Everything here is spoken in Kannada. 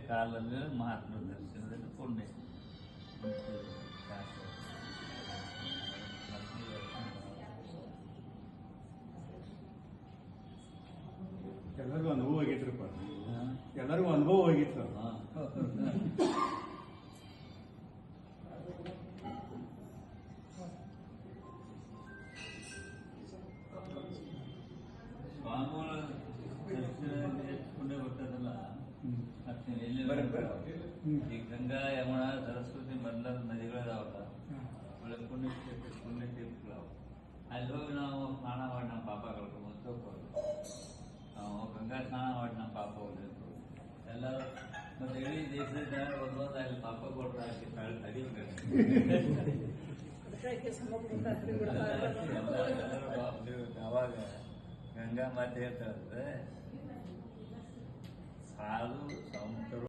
ಕಾಲದಲ್ಲಿ ಮಹಾತ್ಮ ದರ್ಶನದಲ್ಲಿ ಪುಣ್ಯ ಎಲ್ಲರಿಗೂ ಅನುಭವ ಆಗೈತ್ರಪ್ಪ, ಎಲ್ಲರಿಗೂ ಅನುಭವ ಆಗಿತ್ತು. ಸ್ವಾಮಿಗಳ ದರ್ಶನದಲ್ಲಿ ಎಷ್ಟು ಪುಣ್ಯ ಬರ್ತದಲ್ಲ, ಮತ್ತೆ ಎಲ್ಲಿ ಈ ಗಂಗಾ ಯಮುನಾ ಸರಸ್ವತಿ ಮೊದಲಾದ ನದಿಗಳದಾವಲ್ಲ, ಒಳ್ಳೆ ಪುಣ್ಯತೀರ್ಥಗಳಾವ. ಅಲ್ಲಿ ಹೋಗಿ ನಾವು ಸ್ನಾನ ಮಾಡಿ ನಮ್ಮ ಪಾಪ ಕಳ್ಕೊಂಡು ನಾವು ಗಂಗಾ ಸ್ನಾನ ಮಾಡಿ ನಮ್ಮ ಪಾಪ ಹೋಗ್ಬೇಕು ಎಲ್ಲರೂ. ಮತ್ತೆ ಇಡೀ ದೇಶದ ಒಂದೊಂದು ಅಲ್ಲಿ ಪಾಪ ಕೊಟ್ಟರೆ ಅವಾಗ ಗಂಗಾ ಮಾತೆ ಹೇಳ್ತಾರೆ, ಸಾಧು ಸಂತರು